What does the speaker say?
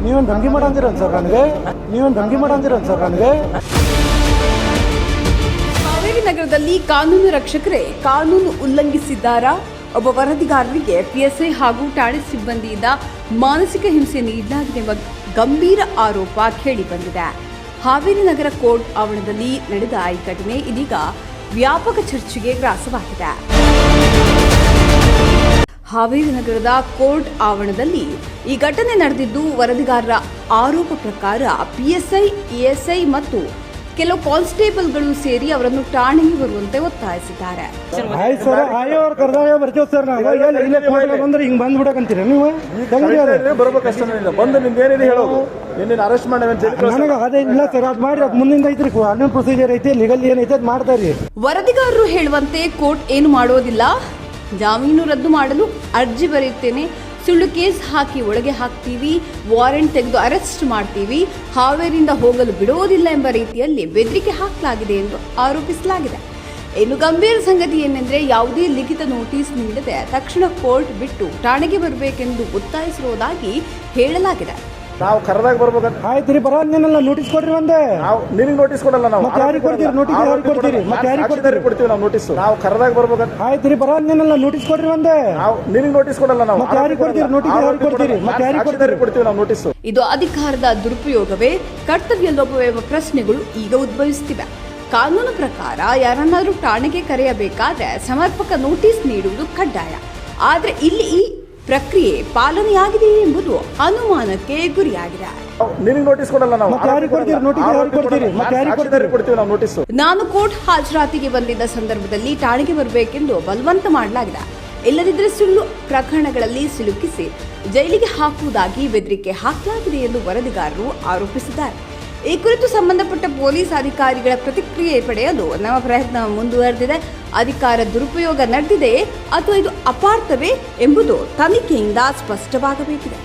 ನೀವೇನು ಧಮಕಿ ಮಾಡಂದಿರ ಸರ್ ನನಗೆ ಹಾವೇರಿ ನಗರದಲ್ಲಿ ಕಾನೂನು ರಕ್ಷಕರೇ ಕಾನೂನು ಉಲ್ಲಂಘಿಸಿದ್ದಾರಾ? ಒಬ್ಬ ವರದಿಗಾರರಿಗೆ ಪಿಎಸ್ಐ ಹಾಗೂ ಠಾಣೆ ಸಿಬ್ಬಂದಿಯಿಂದ ಮಾನಸಿಕ ಹಿಂಸೆ ನೀಡಲಾಗಿದೆ ಎಂಬ ಗಂಭೀರ ಆರೋಪ ಕೇಳಿಬಂದಿದೆ. ಹಾವೇರಿ ನಗರ ಕೋರ್ಟ್ ಆವರಣದಲ್ಲಿ ನಡೆದ ಈ ಘಟನೆ ಇದೀಗ ವ್ಯಾಪಕ ಚರ್ಚೆಗೆ ಗ್ರಾಸವಾಗಿದೆ. ಹಾವೇರಿ ನಗರದ ಕೋರ್ಟ್ ಆವರಣದಲ್ಲಿ ಈ ಘಟನೆ ನಡೆದಿದ್ದು, ವರದಿಗಾರರ ಆರೋಪ ಪ್ರಕಾರ ಪಿಎಸ್ಐ, ಎಎಸ್ಐ ಮತ್ತು ಕೆಲವು ಕಾನ್ಸ್ಟೇಬಲ್ಗಳು ಸೇರಿ ಅವರನ್ನು ಠಾಣೆಗೆ ಬರುವಂತೆ ಒತ್ತಾಯಿಸಿದ್ದಾರೆ. ವರದಿಗಾರರು ಹೇಳುವಂತೆ ಕೋರ್ಟ್ ಏನು ಮಾಡೋದಿಲ್ಲ, ಜಾಮೀನು ರದ್ದು ಮಾಡಲು ಅರ್ಜಿ ಬರೆಯುತ್ತೇನೆ, ಸುಳ್ಳು ಕೇಸ್ ಹಾಕಿ ಒಳಗೆ ಹಾಕ್ತೀವಿ, ವಾರೆಂಟ್ ತೆಗೆದು ಅರೆಸ್ಟ್ ಮಾಡ್ತೀವಿ, ಹಾವೇರಿಯಿಂದ ಹೋಗಲು ಬಿಡುವುದಿಲ್ಲ ಎಂಬ ರೀತಿಯಲ್ಲಿ ಬೆದರಿಕೆ ಹಾಕಲಾಗಿದೆ ಎಂದು ಆರೋಪಿಸಲಾಗಿದೆ. ಇನ್ನು ಗಂಭೀರ ಸಂಗತಿ ಏನೆಂದರೆ, ಯಾವುದೇ ಲಿಖಿತ ನೋಟಿಸ್ ನೀಡದೆ ತಕ್ಷಣ ಕೋರ್ಟ್ ಬಿಟ್ಟು ಠಾಣೆಗೆ ಬರಬೇಕೆಂದು ಒತ್ತಾಯಿಸಿರುವುದಾಗಿ ಹೇಳಲಾಗಿದೆ. ನಾವು ಕರೆದಾಗ ಬರ್ಬೇಕಂತ ಆಯ್ತು ರೀ, ಬರೋದೇನಲ್ಲ ನೋಟಿಸ್ ಕೊಡ್ರಿ. ಒಂದೇ ನಿಮಗೆ ನೋಟಿಸ್ ಕೊಡಲ್ಲ, ನಾವು ಯಾರಿಗೆ ಕೊಡ್ತೀರಿ ನೋಟಿಸ್? ಯಾರಿಗೆ ಕೊಡ್ತೀರಿ? ಮತ್ತೆ ಯಾರಿಗೆ ಕೊಡ್ತೀವಿ ನಾವು ನೋಟಿಸ್? ನಾವು ಕರೆದಾಗ ಬರ್ಬೇಕಂತ ಆಯ್ತು ರೀ, ಬರೋದೇನಲ್ಲ ನೋಟಿಸ್ ಕೊಡ್ರಿ. ಒಂದೇ ನಿಮಗೆ ನೋಟಿಸ್ ಕೊಡಲ್ಲ, ನಾವು ಯಾರಿಗೆ ಕೊಡ್ತೀರಿ ನೋಟಿಸ್? ಯಾರಿಗೆ ಕೊಡ್ತೀರಿ? ಮತ್ತೆ ಯಾರಿಗೆ ಕೊಡ್ತೀವಿ ನಾವು ನೋಟಿಸ್? ಇದು ಅಧಿಕಾರದ ದುರುಪಯೋಗವೇ, ಕರ್ತವ್ಯ ಲೋಪವೇ ಎಂಬ ಪ್ರಶ್ನೆಗಳು ಈಗ ಉದ್ಭವಿಸುತ್ತಿವೆ. ಕಾನೂನು ಪ್ರಕಾರ ಯಾರನ್ನಾದರೂ ಠಾಣೆಗೆ ಕರೆಯಬೇಕಾದ್ರೆ ಸಮರ್ಪಕ ನೋಟಿಸ್ ನೀಡುವುದು ಕಡ್ಡಾಯ. ಆದರೆ ಇಲ್ಲಿ ಈ ಪ್ರಕ್ರಿಯೆ ಪಾಲನೆಯಾಗಿದೆಯೇ ಎಂಬುದು ಅನುಮಾನಕ್ಕೆ ಗುರಿಯಾಗಿದೆ. ನಾನು ಕೋರ್ಟ್ ಹಾಜರಾತಿಗೆ ಬಂದಿದ್ದ ಸಂದರ್ಭದಲ್ಲಿ ಠಾಣೆಗೆ ಬರಬೇಕೆಂದು ಬಲವಂತ ಮಾಡಲಾಗಿದೆ, ಇಲ್ಲದಿದ್ದರೆ ಸುಳ್ಳು ಪ್ರಕರಣಗಳಲ್ಲಿ ಸಿಲುಕಿಸಿ ಜೈಲಿಗೆ ಹಾಕುವುದಾಗಿ ಬೆದರಿಕೆ ಹಾಕಲಾಗಿದೆ ಎಂದು ವರದಿಗಾರರು ಆರೋಪಿಸಿದ್ದಾರೆ. ಈ ಕುರಿತು ಸಂಬಂಧಪಟ್ಟ ಪೊಲೀಸ್ ಅಧಿಕಾರಿಗಳ ಪ್ರತಿಕ್ರಿಯೆ ಪಡೆಯಲು ನಮ್ಮ ಪ್ರಯತ್ನ ಮುಂದುವರೆದಿದೆ. ಅಧಿಕಾರ ದುರುಪಯೋಗ ನಡೆದಿದೆಯೇ ಅಥವಾ ಇದು ಅಪಾರ್ಥವೇ ಎಂಬುದು ತನಿಖೆಯಿಂದ ಸ್ಪಷ್ಟವಾಗಬೇಕಿದೆ.